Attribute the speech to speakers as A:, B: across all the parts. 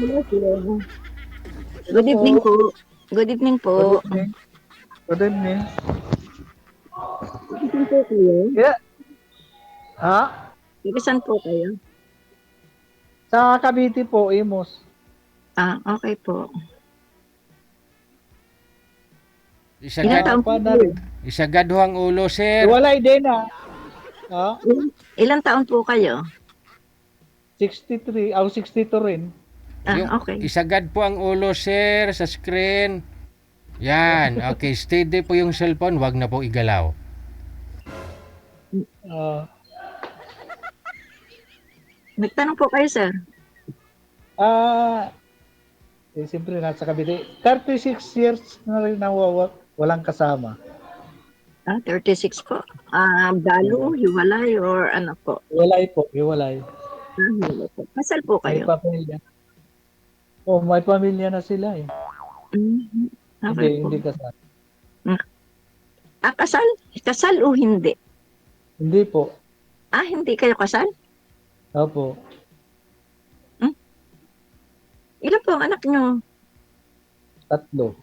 A: Hello po.
B: Hello
A: Good evening
B: po.
A: po. Good evening
B: Good
A: po.
B: evening. Good evening.
A: Taga-saan po kayo?
B: Yeah. Ha?
A: Taga-saan po kayo?
B: Sa Cavite po, Imus.
A: Okay po. Ilang
C: Isagad,
A: taon po
B: Pa na
A: kayo?
B: rin.
C: isagad ho ang ulo, sir.
B: Iwalay din ha. Ha?
A: Ilang taon po kayo?
B: 63. Aw, 62 rin.
A: Okay.
C: Isagad po ang ulo, sir, sa screen. Yan. Okay, steady po yung cellphone. Wag na po igalaw.
B: Ah,
A: Nagtanong po kayo, sir.
B: ah, siyempre nasa Cavite. 36 years na rin nawawak. Walang kasama.
A: 36 po. Balo, hiwalay, or ano po?
B: Iwalay po, iwalay.
A: Hiwalay po. Kasal po
B: May
A: kayo?
B: pamilya. Oh, may pamilya na sila eh.
A: Mhm.
B: Hindi,
A: Okay po.
B: hindi kasama.
A: Kasal? Kasal o hindi?
B: Hindi po.
A: Hindi kayo kasal?
B: Opo.
A: Ilan po ang anak nyo?
B: 3.
A: Tatlo.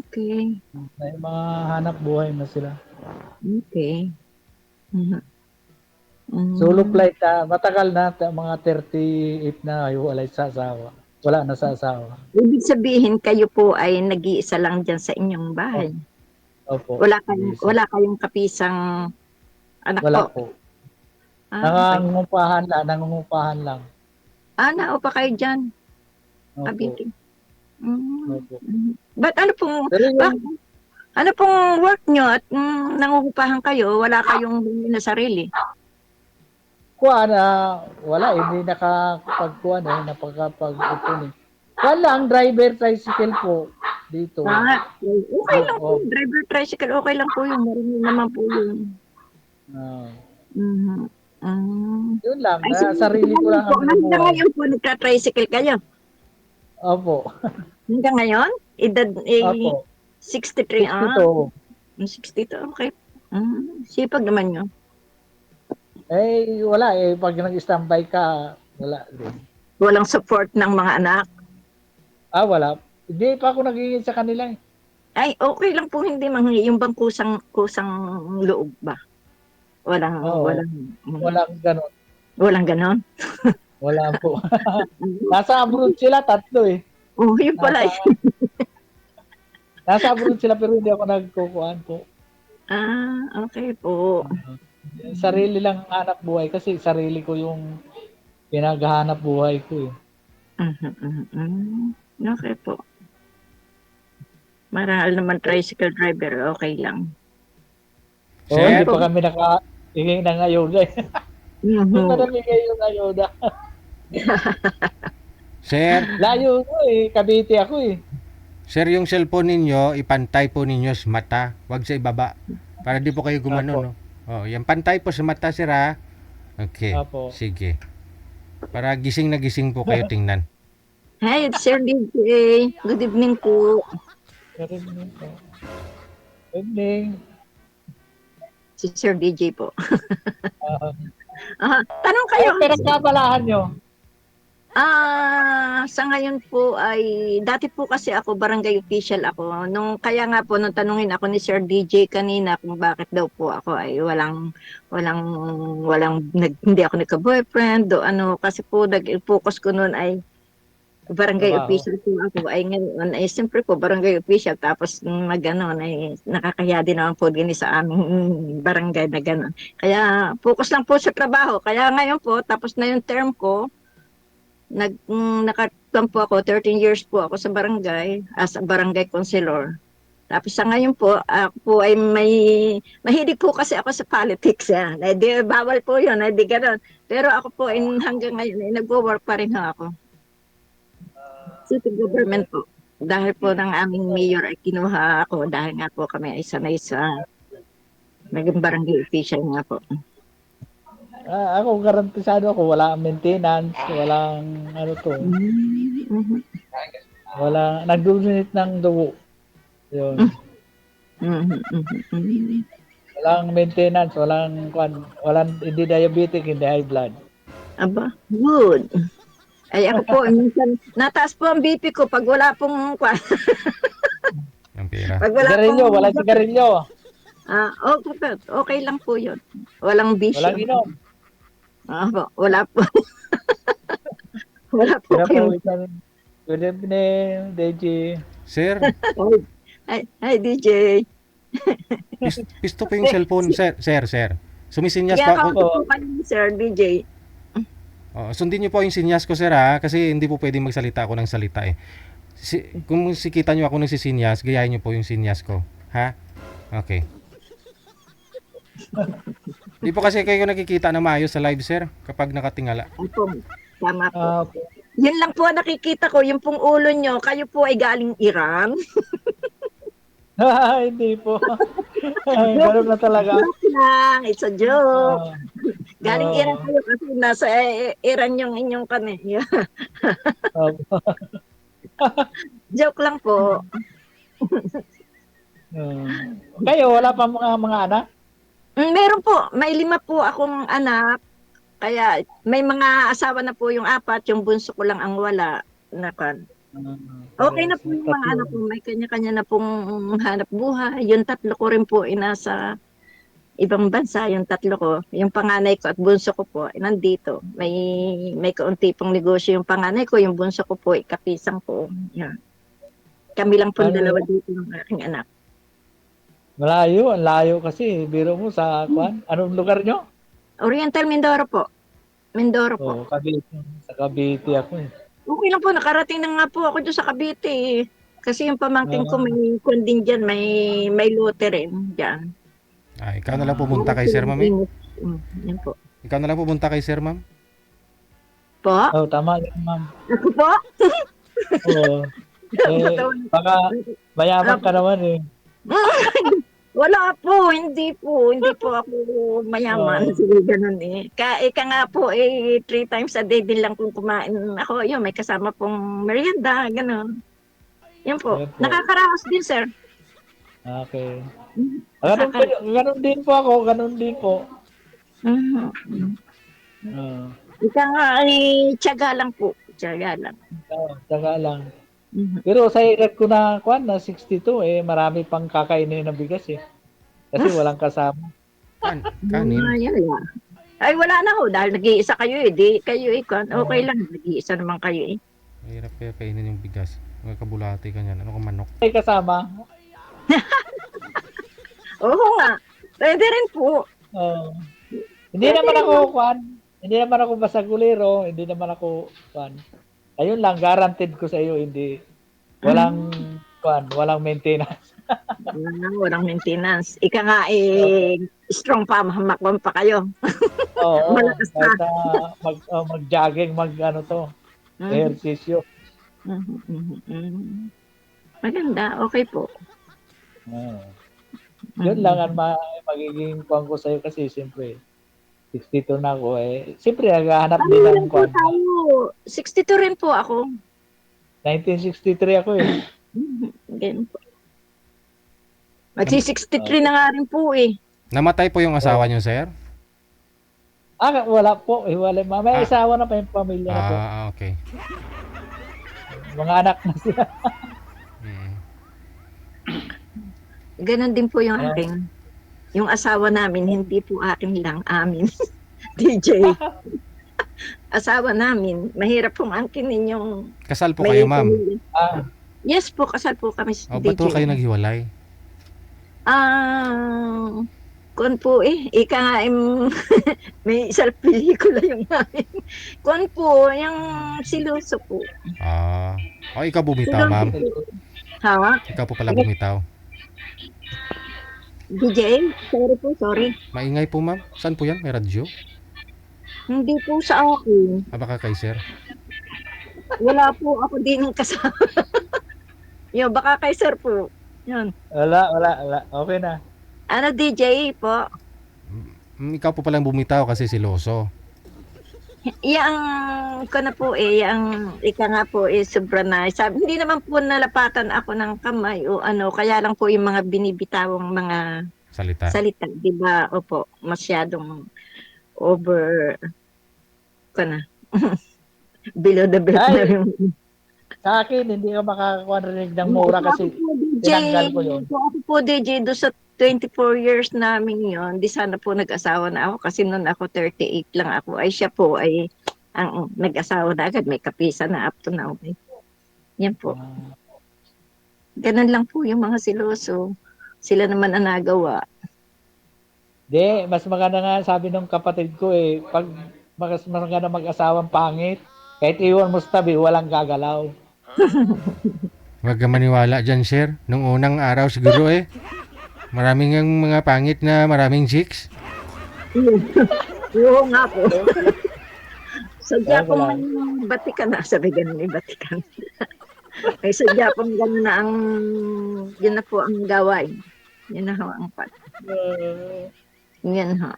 A: Okay.
B: May mga hanap buhay na sila.
A: Okay. Mhm.
B: Solo flight, matagal na, mga 38 na hiwalay sa asawa. Wala na sa asawa.
A: Ibig sabihin kayo po ay nag-iisa lang dyan sa inyong bahay.
B: Opo.
A: Wala kayong kapisang anak
B: Wala
A: po.
B: po.
A: Okay.
B: Nangungupahan lang.
A: Naupa kayo dyan.
B: Opo.
A: Cavite.
B: Opo.
A: But ano pong
B: Pero yung,
A: ano pong work nyo at nangungupahan kayo, wala kayong bumili na sarili?
B: wala, hindi nakapagkuhan napakapag-ipon eh. Wala, ang driver tricycle po dito.
A: Okay lang po. Driver tricycle, okay lang po yun. Marami naman po yun.
B: Yun lang,
A: Ay,
B: sarili ko lang ang
A: hanggang
B: binubuhay.
A: ngayon po nagka-tricycle kayo?
B: Opo.
A: Hanggang ngayon? Edad
B: Opo.
A: 63.
B: 62.
A: 62, okay. Sipag naman nyo.
B: Wala pag nag-standby ka, wala din.
A: Walang support ng mga anak.
B: Wala. Hindi pa ako nagingin sa kanila eh.
A: Ay, okay lang po hindi manghingi. Yung bang kusang loob ba? Walang,
B: Oo. Walang ganon.
A: Walang ganon?
B: Wala po. Nasa abroad sila, 3 eh.
A: Yun pala.
B: Nasa abroad sila pero hindi ako nagkukuhan po.
A: Okay po.
B: Sarili lang ang hanap buhay kasi sarili ko yung pinaghahanap buhay ko eh.
A: Okay po. Maral naman tricycle driver, okay lang.
B: Hindi pa kami nakahingi ng ayuda eh. Hindi pa namigay yung ayuda.
C: Sir,
B: Layo ko eh, Cavite ako eh.
C: sir, yung cellphone ninyo, ipantay po ninyo sa mata. Wag sa ibaba. Para di po kayo gumano,
B: Apo.
C: no? Yan pantay po sa mata, sir, ha? Okay.
B: Apo.
C: Sige. Para gising na gising po kayo tingnan.
A: Hi, Sir DJ. Good evening po.
B: Good evening po. Good evening.
A: Si Sir DJ po. Tanong kayo.
B: Pero kapalahan nyo.
A: Sa ngayon po ay, dati po kasi ako, barangay official ako. Kaya nga po, nung tanungin ako ni Sir DJ kanina kung bakit daw po ako ay hindi ako nagka-boyfriend o ano, kasi po nag-focus ko noon ay barangay official po ako. Ay ngayon ay siyempre po barangay official, tapos nag-ano, ay nakakaya din naman po din sa aming barangay na gano'n. Kaya focus lang po sa trabaho. Kaya ngayon po, tapos na yung term ko, nakatuan po ako, 13 years po ako sa barangay, as a barangay councilor. Tapos sa ngayon po, ako po ay mahilig po kasi ako sa politics. Di, bawal po yun, di gano'n. Pero ako po hanggang ngayon ay nagwo-work pa rin ako. City government po. Dahil po ng aming mayor ay kinuha ako dahil nga po kami ay sanay sa naging barangay official nga po.
B: Ako garantisado ako, wala maintenance, walang ano to. Wala, nag-donate ng dugo. Yun. Walang maintenance, walang hindi diabetic, hindi high blood.
A: Aba, good. Ay ako po, minsan, nataas po ang BP ko pag wala pong,
C: Ang pera.
A: pag wala
B: Sigarilyo,
A: pong,
B: walang sigarilyo.
A: okay, okay lang po yun. Walang bisyo.
B: Walang inom.
A: Wala po. Wala po
B: Sira
A: kayong,
B: po isang good evening, Deji.
C: Sir,
A: ay, DJ.
C: pisto po yung cellphone, sir. Sumisinyas
A: Kaya
C: pa
A: ako
C: ako.
A: po kayo, Sir DJ.
C: Sundin niyo po yung sinyas ko, sir, ha? Kasi hindi po pwedeng magsalita ako ng salita, eh. Kung sikita niyo ako nagsisinyas, gayahin niyo po yung sinyas ko. Ha? Okay. Di po kasi kayo nakikita na maayos sa live, sir, kapag nakatingala.
A: Opo, tama po.
B: Okay.
A: Yun lang po ang nakikita ko, yung pong ulo nyo, kayo po ay galing Iran.
B: Hindi po. Ganun na talaga.
A: Joke lang, it's a joke.
B: Ah,
A: Galing
B: Oo.
A: Iran kayo kasi nasa Iran yung inyong kanil.
B: opo.
A: Joke lang po.
B: Kayo, wala pa mga anak?
A: Meron po, may 5 po akong anak. Kaya may mga asawa na po yung 4, yung bunso ko lang ang wala. Nakan. Okay na po yung mga anak ko, may kanya-kanya na pong hanap buhay. Yung 3 ko rin po nasa ibang bansa, yung 3 ko. Yung panganay ko at bunso ko po nandito. May kaunti pong negosyo yung panganay ko, yung bunso ko po kapisang ko. Yan. Kami lang po
B: Ano?
A: dalawa dito ng aking anak.
B: Malayo, ang layo kasi. Biro mo sa kwan. Anong lugar nyo?
A: Oriental Mindoro po. Mindoro po.
B: Oh, Cavite. Sa Cavite ako eh.
A: Okay lang po, nakarating na nga po ako doon sa Cavite eh. Kasi yung pamangkin ko may kundin dyan, may lote rin dyan.
C: Ikaw na lang pumunta kay sir, ma'am, eh.
A: Yan po.
C: Ikaw na lang pumunta kay sir, ma'am.
A: Po?
B: Oh, tama yan, ma'am.
A: Ako po?
B: Oo. Baka mayaman ka naman eh.
A: Wala po, hindi po ako mayaman. Sige, ganun eh. Ika nga po 3 times a day din lang kung kumain ako. Yun, may kasama pong merienda, ganun. Yan po.
B: Yan po.
A: Nakakaraos din, sir.
B: Okay. Ganun din po ako, ganun din po.
A: Mhm. Ika nga tiyaga lang po. Tiyaga lang.
B: Saka lang.
A: Mhm.
B: Pero sa edad ko na kwan na 62 marami pang kakainin ng bigas eh. Kasi walang kasama.
C: Kanin.
A: Yan. Ay, wala na ho. Dahil nag-iisa kayo eh. Di kayo eh. Okay lang. Nag-iisa naman kayo eh.
C: Mahirap kaya kainin yung bigas. Mga kabulati ka niyan. Ano ka manok?
B: May kasama.
A: Oo nga. Pwede rin po.
B: Hindi naman ako kwan. Hindi naman ako basagulero. Hindi naman ako kwan. Ayun lang, guaranteed ko sa iyo, hindi. Walang kwan, walang maintenance.
A: Walang maintenance. Ika nga strong pa. Mahamakwan pa kayo.
B: Oo.
A: Malakas na.
B: Kahit mag-jogging, ehersisyo.
A: Maganda. Okay po.
B: Yun lang ang magiging kwan ko sa'yo kasi siyempre 62 na ako eh. Siyempre naghahanap din ng kwan.
A: 62 rin po ako.
B: 1963 ako eh.
A: Ganun po. Magsi-63 na nga rin po eh.
C: Namatay po yung asawa niyo, sir?
B: Wala po. Wala. May asawa na pa yung pamilya na po.
C: Okay.
B: Mga anak na sila.
A: Ganon din po yung aking. Yung asawa namin, hindi po akin lang, amin. DJ. Asawa namin, mahirap pong angkinin yung...
C: Kasal po kayo, ma'am?
A: Yes po, kasal po kami sa DJ.
C: Ba't po kayo naghiwalay?
A: Kung po ika nga may isang pelikula yung namin. Kung po, yung siluso po.
C: Ikaw bumitaw, ma'am.
A: Ha?
C: Ikaw po pala bumitaw.
A: DJ, sorry.
C: Maingay po, ma'am. Saan po yan? May radyo?
A: Hindi po sa akin.
C: Baka kay sir?
A: Wala po ako din kasama. Baka kay sir po. Yun.
B: Wala. Okay na.
A: Ano DJ po?
C: Ikaw po palang bumitaw kasi siloso.
A: Yang ko na po yang ika nga po sobra na. Sabi, hindi naman po nalapatan ako ng kamay o ano, kaya lang po yung mga binibitawang mga salita, di ba? Opo, masyadong over ko na. Below the belt na
B: Ay,
A: yung...
B: sa akin, hindi ka makakarinig ng mura kasi tinanggal ko yun.
A: Kung ako po, DJ, doon sa 24 years namin yon, di sana po nag-asawa na ako kasi noon ako 38 lang ako. Ay siya po ay ang nag-asawa na agad, may kapisa na up to now. Yan po. Ganun lang po yung mga siloso. Sila naman ang nagawa.
B: Di, mas maganda nga sabi ng kapatid ko eh, pag mas maganda mag-asawang pangit, kahit iwan mo sa tabi, walang gagalaw.
C: Huwag ka maniwala dyan, sir. Nung unang araw siguro maraming ang mga pangit na maraming chicks.
A: Oo nga po. Sadya
B: Kaya
A: pong
B: wala.
A: may batikan na. Sabi ganun, may batikan. Ay sadya pong ganun na ang, yun na po ang gawain. Yun na ho ang pat. Yan ho.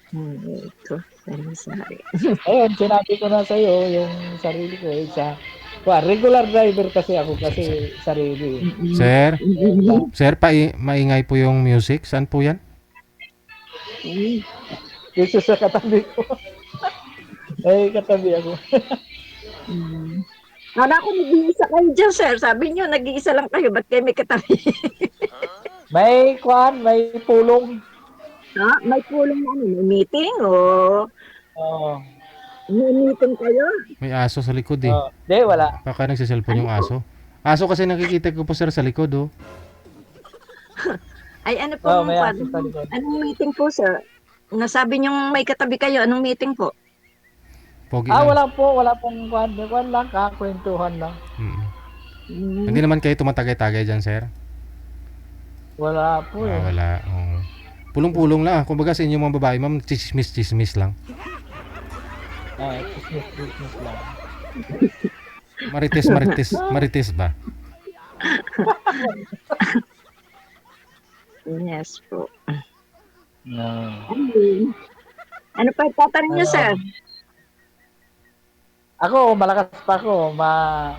A: Ito, sari-sari.
B: Ayun, sinabi ko na sa iyo yung sarili ko. Regular driver kasi ako kasi sarili.
C: Sir, sir, maingay po yung music. Saan po yan?
B: Dito sa katabi ko. Ay, katabi ako.
A: Kala ko nag-iisa kayo dyan, sir. Sabi niyo, nag-iisa lang kayo. Ba't kayo may katabi?
B: May pulong.
A: Ha? May pulong na ano? May meeting o
B: Oo.
A: may meeting kayo?
C: May aso sa likod eh.
B: Di, wala.
C: Baka nagsiselfon yung aso. Aso kasi nakikita ko po, sir, sa likod
A: Ay, ano po?
B: May aso sa likod.
A: Anong meeting po, sir? Nasabi niyo may katabi kayo. Anong meeting po?
C: Pogi lang.
B: Wala pong kwan lang, kakwentuhan lang.
C: Hindi naman kayo tumatagay-tagay dyan, sir?
B: Wala po eh.
C: Wala. Pulong-pulong lang. Kumbaga sa inyo mga babae, ma'am, chismis-chismis lang.
B: Business lang.
C: Marites ba?
A: Yes po.
B: No.
A: Ano pa tatanong niyo, sir?
B: Ako, malakas pa ako.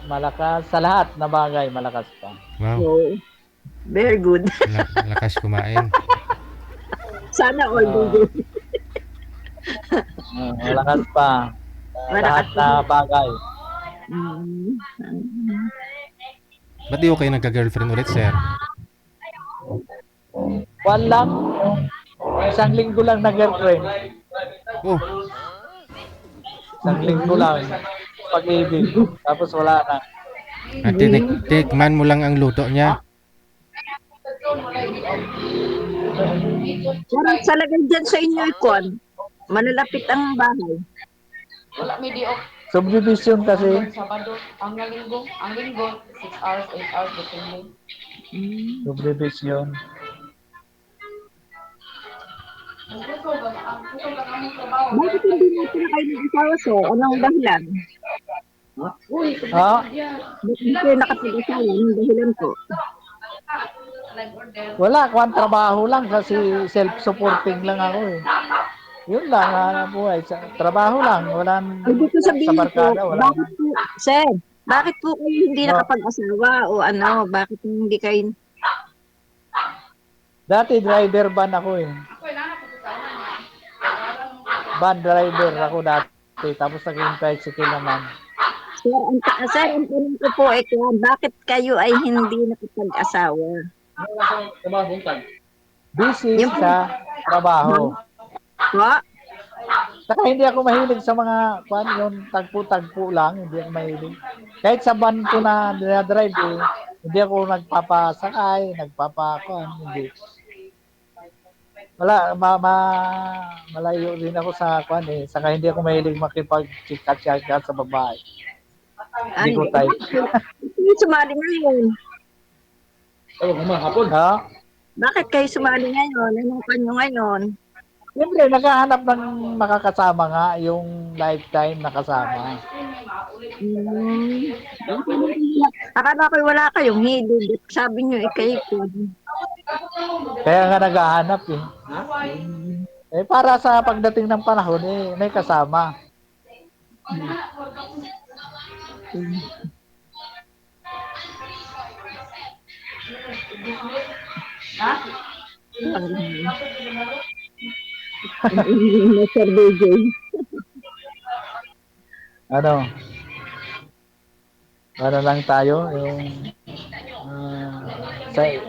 B: Malakas sa lahat na bagay, malakas pa.
C: Wow.
A: Oh, very good.
C: Lakas kumain.
A: Sana all do.
B: Malakas pa. Lahat na bagay.
C: Ba't di ko kayo nagka-girlfriend ulit, sir?
B: One lang. Isang linggo lang na girlfriend.
C: Oh,
B: Isang linggo lang. Pag-ibig. Tapos wala na.
C: at tikman mo lang ang luto niya.
A: Parang sa lagay dyan sa inyo, Ikon, malalapit ang bahay.
D: Wala may di off.
B: Subdivision kasi.
D: Sabado, ang linggo, 6 hours, 8 hours, depende.
B: Subdivision.
A: Bakit hindi natin na kayo nag-asawa, sir? Anong dahilan?
B: Ha?
A: Bakit hindi kayo nakapag-asawa? Anong dahilan po?
B: Wala, kung trabaho lang kasi self-supporting lang ako eh. Yun lang, buhay. Trabaho lang, wala
A: Ay, dito
B: sa
A: sabihin po,
B: barkada, wala.
A: bakit po, sir, bakit po kayo hindi nakapag-asawa o ano, bakit hindi kayo,
B: Dati driver van ako eh. Van driver ako dati, tapos naging tricycle naman.
A: sir, ang tanong ko po ay bakit kayo ay hindi nakapag-asawa?
B: Busy sa trabaho.
A: Po?
B: Saka hindi ako mahilig sa mga yung tagpo-tagpo lang, hindi ako mahilig. Kahit sa van ko na drive eh, hindi ako nagpapasakay, hindi. Wala, malayo rin ako sa saka hindi ako mahilig makipag-chika-chika sa babae. Hindi ko type.
A: Bakit sumali ngayon?
B: Ha?
A: Bakit kayo sumali ngayon? Anong kanyo ngayon?
B: Siyempre, naghahanap ng makakasama nga, yung lifetime nakasama.
A: Akala ko wala kayong hilig. Sabi nyo, kayo po.
B: Kaya nga naghahanap eh. Para sa pagdating ng panahon, may kasama.
A: Sir DJ.
B: ano, ano lang tayo, yung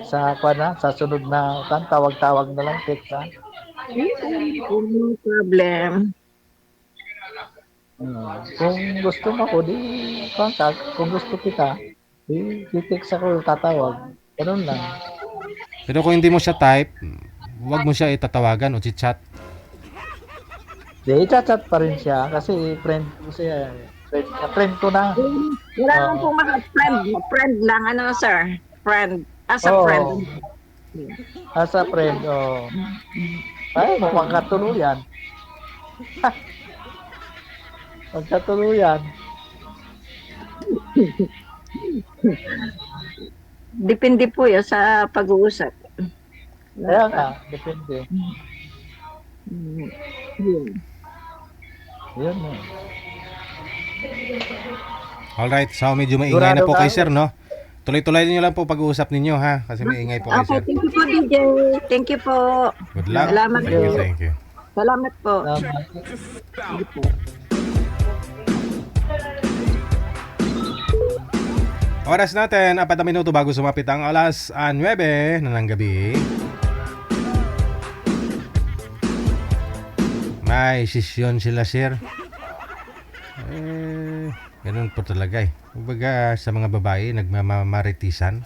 B: sa kwan na, sa sunod na kan tawag-tawag na lang text ha.
A: No problem.
B: Kung gusto mo ko di contact, kung gusto kita, di text ako, tatawag. Ganun lang.
C: Pero kung hindi mo siya type, huwag mo siya itatawagan o chat.
B: Di chat pa rin siya kasi friend ko siya. Friend ko na.
A: Wala naman pong friend. Friend lang, ano, sir? Friend. As a
B: Oo.
A: friend.
B: As a friend, oh. Ay, mukhang katuluyan. Magkatuluyan.
A: Depende po yun sa pag-uusap.
B: Kaya nga, depende.
A: Yun.
B: Yun eh.
C: Alright, so medyo maingay na
B: Sigurado
C: po
B: ka?
C: kay sir, no? Tuloy-tuloy niyo lang po pag-uusap ninyo, ha? Kasi maingay po kay
A: Okay,
C: sir.
A: thank you po, DJ. Thank you po.
C: Good luck.
A: Salamat
C: Thank you,
A: po.
C: thank you.
A: Salamat po.
B: Tama.
A: Sige po.
C: Oras natin, 4 na minuto bago sumapit ang alas 9 ng gabi. May sesyon sila, sir. Ganun po talaga eh. Kumbaga sa mga babae, nagmamamaritisan.